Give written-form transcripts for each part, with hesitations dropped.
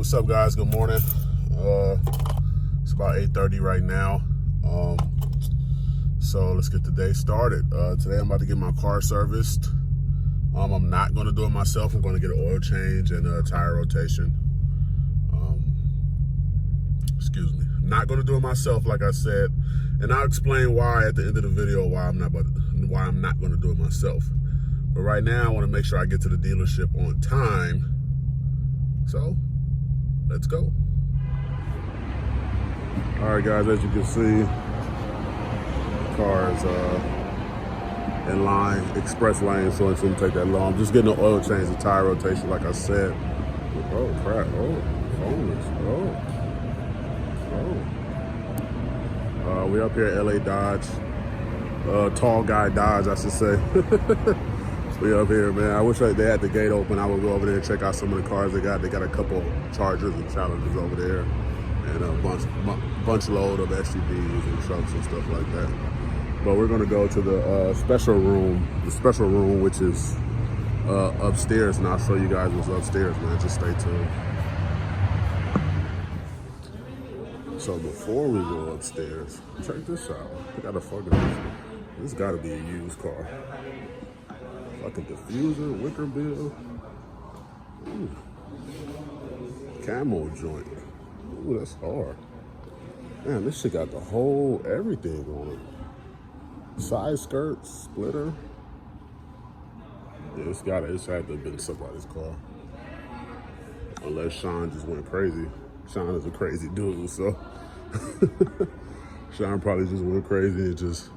what's up, guys? Good morning. It's about 8:30 right now. So let's get the day started. Today I'm about to get my car serviced. I'm not going to do it myself. I'm going to get an oil change and a tire rotation. Excuse me. I'm not going to do it myself, like I said, and I'll explain why at the end of the video why I'm not going to do it myself. But right now, I want to make sure I get to the dealership on time. So, let's go. All right, guys, as you can see, the car is in line, express lane, so it shouldn't take that long. I'm just getting an oil change and tire rotation, like I said. Oh, crap. Oh, phone is, we up here at LA Dodge. Tall guy Dodge, I should say. We up here, man. I wish they had the gate open. I would go over there and check out some of the cars they got. They got a couple Chargers and Challengers over there, and a bunch load of SUVs and trucks and stuff like that. But we're gonna go to the special room, which is upstairs, and I'll show you guys what's upstairs, man. Just stay tuned. So before we go upstairs, check this out. They got a fucking, this gotta be a used car. Fucking diffuser, wicker bill. Ooh. Camo joint. Ooh, that's hard. Man, this shit got the whole everything on it. Side skirt, splitter. Yeah, it's had to have been somebody's car. Unless Sean just went crazy. Sean is a crazy dude, so Sean probably just went crazy and just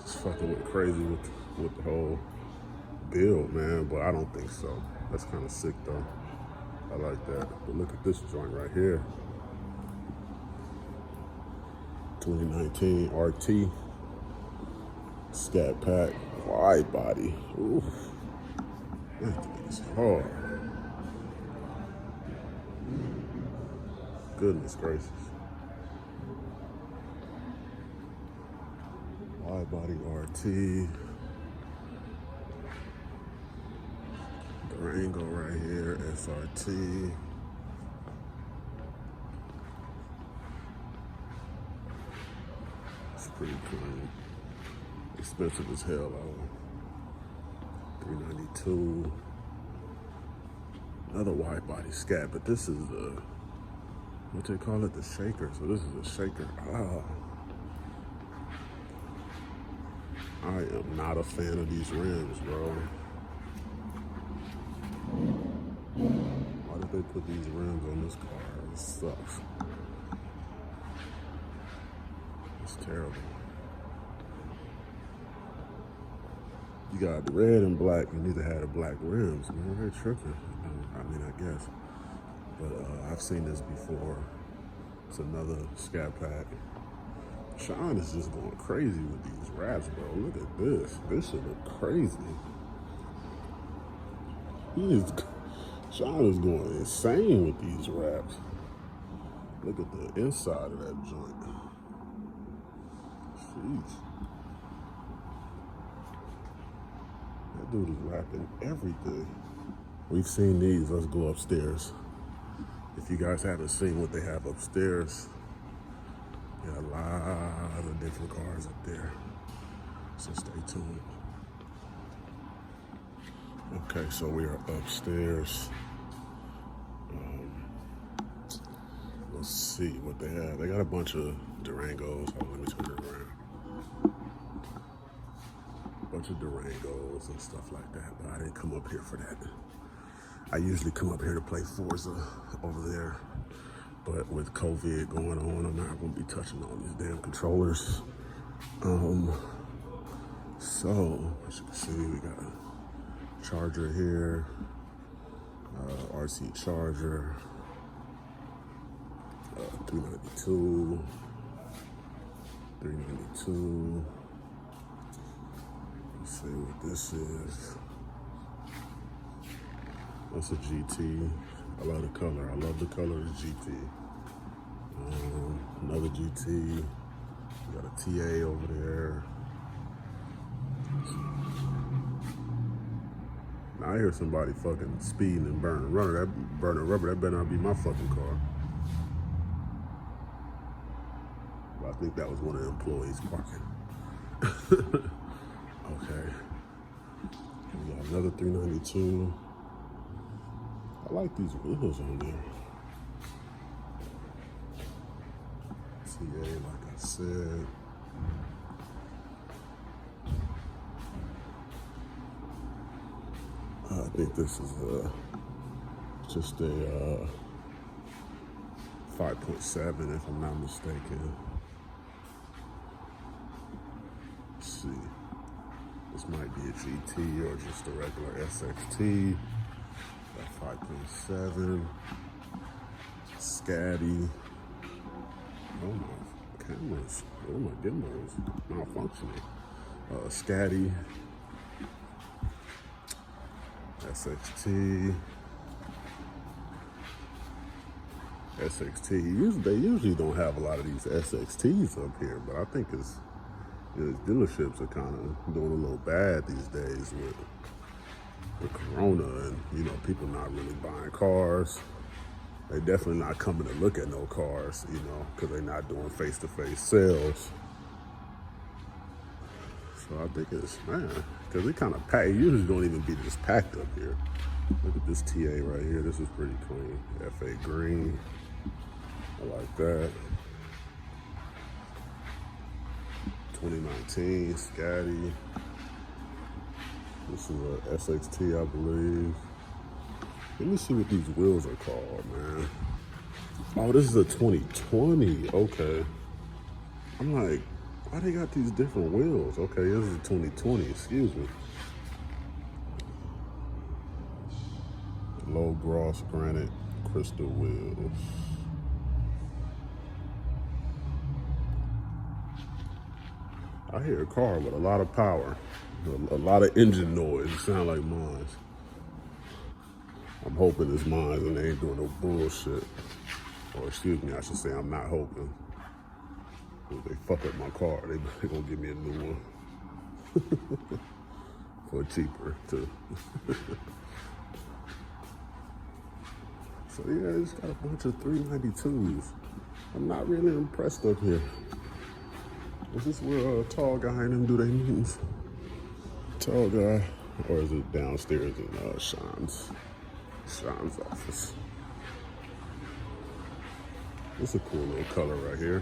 fucking went crazy with the whole build, man. But I don't think so. That's kind of sick, though. I like that. But look at this joint right here. 2019 RT Scat pack, wide body. Ooh, that thing is hard. Goodness gracious. Wide body RT. Durango right here, SRT. It's pretty clean. Expensive as hell, though. $392. Another wide body Scat, but this is the, what they call it, the shaker. So this is a shaker. I am not a fan of these rims, bro. Why did they put these rims on this car? It sucks. It's terrible. You got red and black. You need to have the black rims, man. They're tripping. I mean, I guess. But I've seen this before. It's another Scat pack. Sean is just going crazy with these wraps, bro. Look at this. This shit look crazy. Sean is going insane with these wraps. Look at the inside of that joint. Jeez. That dude is wrapping everything. We've seen these. Let's go upstairs. If you guys haven't seen what they have upstairs, got a lot of different cars up there. So stay tuned. Okay, so we are upstairs. Let's see what they have. They got a bunch of Durangos. Hold on, let me turn it around. A bunch of Durangos and stuff like that, but I didn't come up here for that. I usually come up here to play Forza over there, but with COVID going on, I'm not gonna be touching all these damn controllers. So, as you can see, we got a Charger here, RC Charger, 392. Let's see what this is. That's a GT. I love the color. I love the color of the GT. Another GT. We got a TA over there. Now I hear somebody fucking speeding and burning rubber. That better not be my fucking car. But I think that was one of the employees parking. Okay. We got another 392. I like these wheels on there. TA, like I said. I think this is just a 5.7 if I'm not mistaken. Let's see. This might be a GT or just a regular SXT. Got 5.7. Scatty. Oh my cameras. Oh my gimbals. Malfunctioning. Scatty. SXT. SXT. They usually don't have a lot of these SXTs up here, but I think it's dealerships are kind of doing a little bad these days with the corona and people not really buying cars. They definitely not coming to look at no cars, because they're not doing face-to-face sales. So I think it's, because it kind of packed. It usually don't even be this packed up here. Look at this TA right here. This is pretty clean. FA green. I like that. 2019 Scatty. This is a SXT, I believe. Let me see what these wheels are called, man. Oh, this is a 2020. Okay. I'm like, why they got these different wheels? Okay, this is a 2020. Excuse me. Low gloss granite crystal wheels. I hear a car with a lot of power, a lot of engine noise. It sounds like mine. I'm hoping it's mine and they ain't doing no bullshit. Or excuse me, I should say I'm not hoping. If they fuck up my car, they gonna give me a new one. For cheaper, too. So yeah, it's got a bunch of 392s. I'm not really impressed up here. Is this where a tall guy and them do their meetings? Tall guy, or is it downstairs in Sean's office? It's a cool little color right here.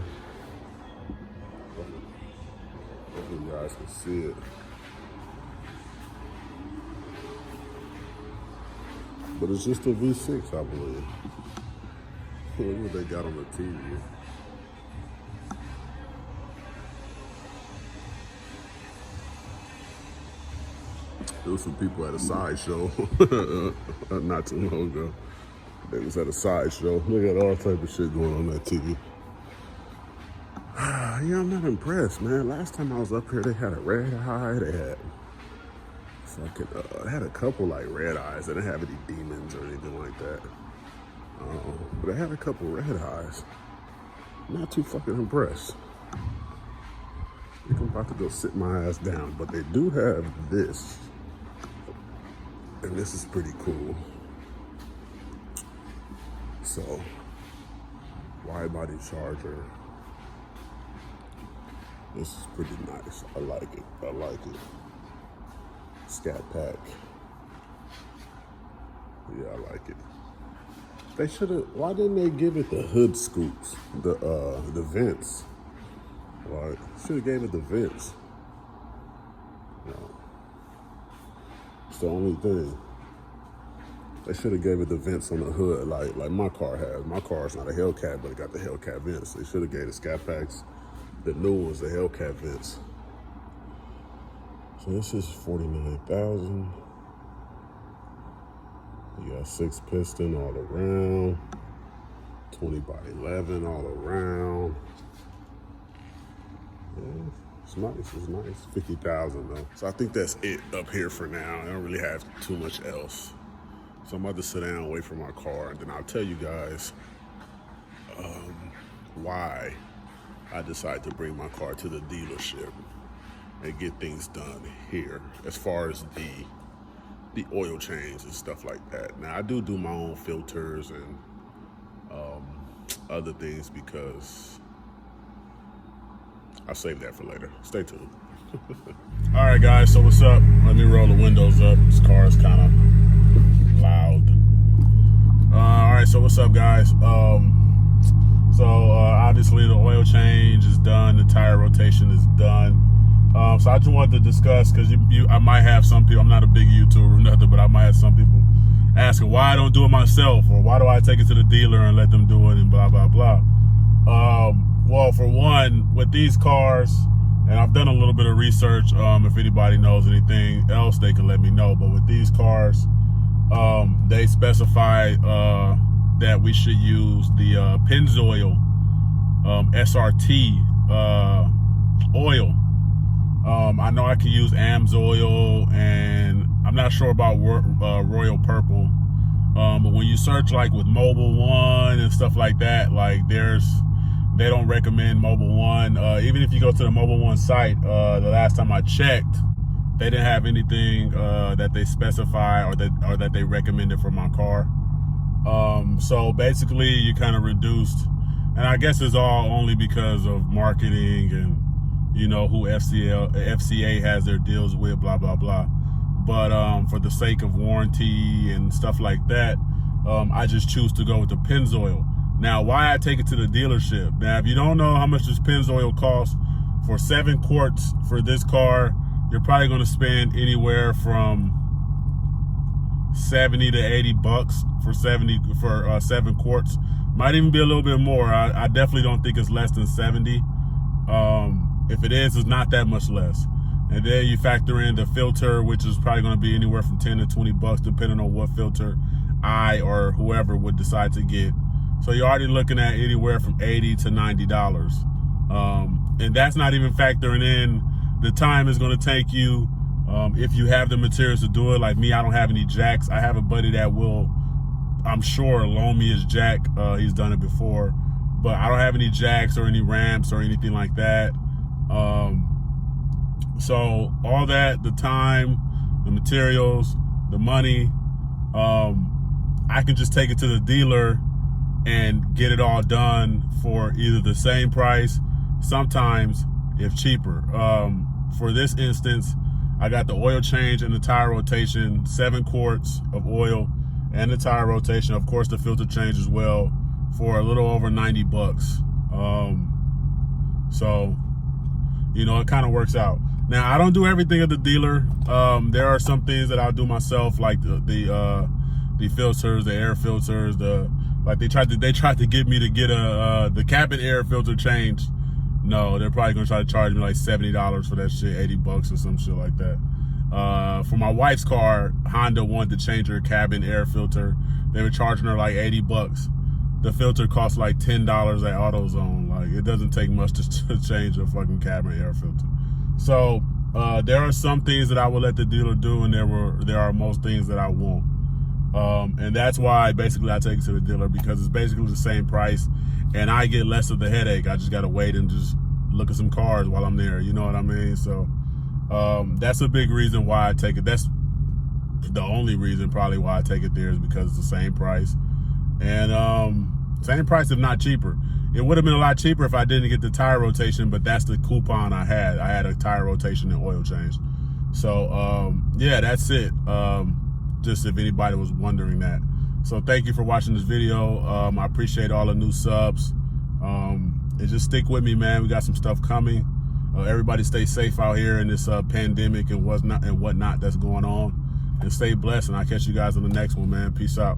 Hopefully you guys can see it. But it's just a V6, I believe. Look what they got on the TV. There was some people at a sideshow not too long ago. They was at a sideshow. Look at all type of shit going on that TV. Yeah, I'm not impressed, man. Last time I was up here, they had a red eye. They had fucking, they had a couple like red eyes. They didn't have any demons or anything like that. But they had a couple red eyes. Not too fucking impressed. I think I'm about to go sit my ass down, but they do have this. And this is pretty cool. So, wide body charger. This is pretty nice. I like it. Scat pack. Yeah, I like it. They should have. Why didn't they give it the hood scoops? The vents. Like, should have gave it the vents. No. It's the only thing. They should have gave it the vents on the hood, like my car has. My car's not a Hellcat, but it got the Hellcat vents. They should have gave the Scat packs, the new ones, the Hellcat vents. So this is 49,000. You got 6 piston all around, 20 by 11 all around. Yeah, it's nice. 50,000 though. So I think that's it up here for now. I don't really have too much else. So I'm about to sit down and wait for my car, and then I'll tell you guys why I decided to bring my car to the dealership and get things done here as far as the the oil change and stuff like that. Now I do my own filters and other things because I'll save that for later. Stay tuned. All right, guys, so what's up? Let me roll the windows up. This car is kind of loud. All right, so what's up, guys? Obviously the oil change is done. The tire rotation is done. So I just wanted to discuss, because I might have some people, I'm not a big YouTuber or nothing, but I might have some people asking why I don't do it myself, or why do I take it to the dealer and let them do it and blah, blah, blah. Well, for one, with these cars, and I've done a little bit of research, if anybody knows anything else, they can let me know. But with these cars, they specify that we should use the Pennzoil SRT oil. I know I can use AMSOIL, and I'm not sure about Royal Purple. But when you search like with Mobil 1 and stuff like that, like they don't recommend Mobil 1. Even if you go to the Mobil 1 site, the last time I checked, they didn't have anything that they specify or that they recommended for my car. So basically you kind of reduced, and I guess it's all only because of marketing and, you know, who FCA has their deals with, blah, blah, blah. But for the sake of warranty and stuff like that, I just choose to go with the Pennzoil. Now, why I take it to the dealership? Now, if you don't know how much this Pennzoil costs, for 7 quarts for this car, you're probably going to spend anywhere from 70 to 80 bucks for 7 quarts. Might even be a little bit more. I definitely don't think it's less than 70. If it is, it's not that much less. And then you factor in the filter, which is probably going to be anywhere from 10 to 20 bucks, depending on what filter I or whoever would decide to get. So you're already looking at anywhere from $80 to $90. And that's not even factoring in the time it's going to take you if you have the materials to do it. Like me, I don't have any jacks. I have a buddy that will, I'm sure, loan me his jack. He's done it before. But I don't have any jacks or any ramps or anything like that. So all that, the time, the materials, the money, I can just take it to the dealer and get it all done for either the same price, sometimes if cheaper. For this instance, I got the oil change and the tire rotation, 7 quarts of oil and the tire rotation, of course the filter change as well, for a little over 90 bucks. So, you know, it kind of works out. Now, I don't do everything at the dealer. There are some things that I'll do myself, like the filters, the air filters, like they tried to get me to get the cabin air filter changed. No, they're probably gonna try to charge me like $70 for that shit, 80 bucks or some shit like that. For my wife's car, Honda wanted to change her cabin air filter. They were charging her like 80 bucks. The filter costs like $10 at AutoZone. Like, it doesn't take much to change a fucking cabin air filter. So there are some things that I will let the dealer do, and there are most things that I won't. And that's why basically I take it to the dealer, because it's basically the same price and I get less of the headache. I just gotta wait and just look at some cars while I'm there, you know what I mean? So that's a big reason why I take it. That's the only reason probably why I take it there, is because it's the same price. And same price, if not cheaper. It would have been a lot cheaper if I didn't get the tire rotation, but that's the coupon I had. I had a tire rotation and oil change. So yeah, that's it. Just if anybody was wondering that. So thank you for watching this video. I appreciate all the new subs. And just stick with me, man. We got some stuff coming. Everybody stay safe out here in this pandemic and whatnot that's going on. And stay blessed, and I'll catch you guys on the next one, man. Peace out.